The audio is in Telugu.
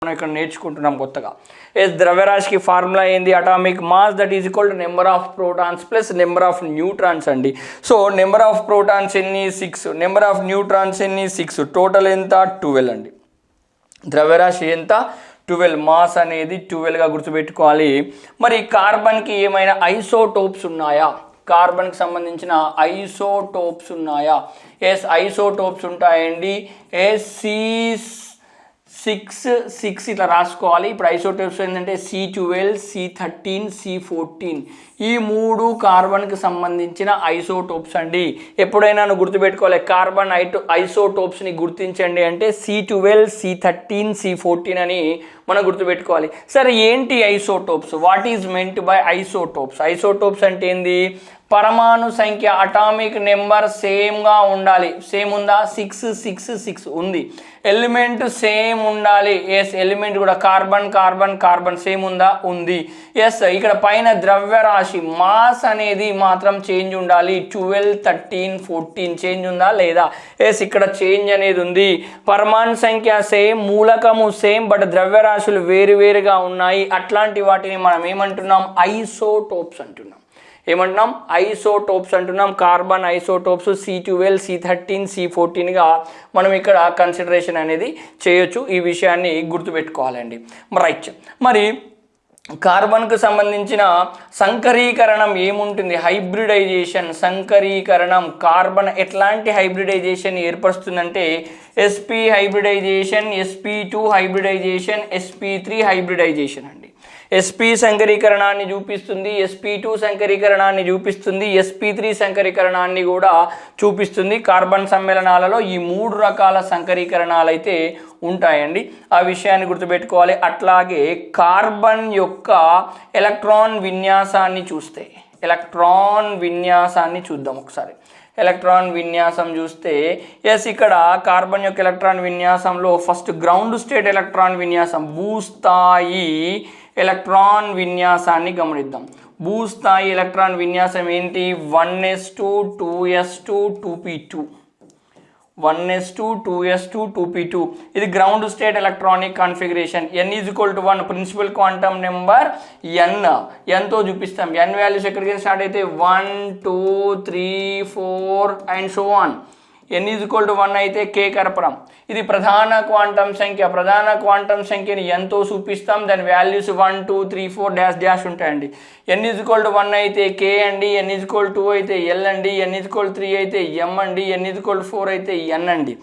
మనం ఇక్కడ నేర్చుకుంటున్నాం కొత్తగా. ఎస్ ద్రవ్యరాశికి ఫార్ములా ఏంది? Atomic mass that is equal to number of protons plus number of neutrons అండి. సో నెంబర్ ఆఫ్ ప్రోటాన్స్ ఎన్ని? 6. నెంబర్ ఆఫ్ న్యూట్రాన్స్ ఎన్ని? 6. టోటల్ ఎంత? 12 అండి. ద్రవ్యరాశి ఎంత? 12. మాస్ అనేది 12గా గుర్తుపెట్టుకోవాలి. మరి కార్బన్కి ఏమైనా ఐసోటోప్స్ ఉన్నాయా? కార్బన్కి సంబంధించిన ఐసోటోప్స్ ఉన్నాయా? ఎస్ ఐసోటోప్స్ ఉంటాయండి. C6 ఇట్లా రాసుకోవాలి. ఇప్పుడు ఐసోటోప్స్ ఏంటంటే C12, C13, C14 ఈ 3 కార్బన్కి సంబంధించిన ఐసోటోప్స్ అండి. ఎప్పుడైనా గుర్తుపెట్టుకోవాలి కార్బన్ ఐసోటోప్స్ని గుర్తించండి అంటే C12, C13, C14 అని మనం గుర్తుపెట్టుకోవాలి. సరే ఏంటి isotopes? What is meant by isotopes? Isotopes అంటే ఏంది? పరమాణు సంఖ్య అటామిక్ నెంబర్ సేమ్గా ఉండాలి. సేమ్ ఉందా? 6 ఉంది. ఎలిమెంట్ సేమ్ ఉండాలి. ఎస్ ఎలిమెంట్ కూడా కార్బన్ సేమ్ ఉందా? ఉంది. ఎస్ ఇక్కడ పైన ద్రవ్యరాశి మాస్ అనేది మాత్రం చేంజ్ ఉండాలి. 12, 13, 14 చేంజ్ ఉందా లేదా? ఎస్ ఇక్కడ చేంజ్ అనేది ఉంది. పరమాణు సంఖ్య సేమ్, మూలకము సేమ్, బట్ ద్రవ్యరాశులు వేరువేరుగా ఉన్నాయి. అట్లాంటి వాటిని మనం ఏమంటున్నాం? ఐసోటోప్స్ అంటున్నాం. ఏమంటున్నాం? ఐసోటోప్స్ అంటున్నాం. కార్బన్ ఐసోటోప్స్ C12, C13, C14గా మనం ఇక్కడ కన్సిడరేషన్ అనేది చేయొచ్చు. ఈ విషయాన్ని గుర్తుపెట్టుకోవాలండి. రైట్. మరి కార్బన్కు సంబంధించిన సంకరీకరణం ఏముంటుంది? హైబ్రిడైజేషన్. సంకరీకరణం కార్బన్ ఎట్లాంటి హైబ్రిడైజేషన్ ఏర్పరుస్తుందంటే sp hybridization, sp2 hybridization, sp3 hybridization అండి. sp సంకరీకరణాన్ని చూపిస్తుంది, sp2 సంకరీకరణాన్ని చూపిస్తుంది, sp3 సంకరీకరణాన్ని కూడా చూపిస్తుంది. కార్బన్ సమ్మేళనాలలో ఈ 3 రకాల సంకరీకరణాలు అయితే ఉంటాయండి. ఆ విషయాన్ని గుర్తుపెట్టుకోవాలి. అట్లాగే కార్బన్ యొక్క ఎలక్ట్రాన్ విన్యాసాన్ని చూస్తే, ఎలక్ట్రాన్ విన్యాసాన్ని చూద్దాం ఒకసారి. ఎలక్ట్రాన్ విన్యాసం చూస్తే ఎస్ ఇక్కడ కార్బన్ యొక్క ఎలక్ట్రాన్ విన్యాసంలో ఫస్ట్ గ్రౌండ్ స్టేట్ ఎలక్ట్రాన్ విన్యాసం, భూస్థాయి ఎలక్ట్రాన్ విన్యాసాన్ని గమనిద్దాం. భూస్థాయి ఎలక్ట్రాన్ విన్యాసం ఏంటి? 1s2 2s2 2p2, 1s2 2s2 2p2. ఇది ground state electronic configuration. n is equal to 1 principal quantum number n తో చూపిస్తాం. n వాల్యూస్ ఎక్కడికి స్టార్ట్ అయితే 1 2 3 4 and so on. n is equal to 1 అయితే k కర్పరం. ఇది ప్రధాన క్వాంటమ్ సంఖ్య. ప్రధాన క్వాంటమ్ సంఖ్యని n తో చూపిస్తాం. దాని వాల్యూస్ 1 2 3 4 డాష్ ఉంటాయండి. n ఈజ్ ఈక్వల్ టు 1 అయితే k అండి, n ఈజ్ ఈక్వల్ 2 అయితే l అండి, n ఈజ్ ఈక్వల్ 3 అయితే m అండి, n ఈజ్ ఈక్వల్ 4 అయితే n అండి.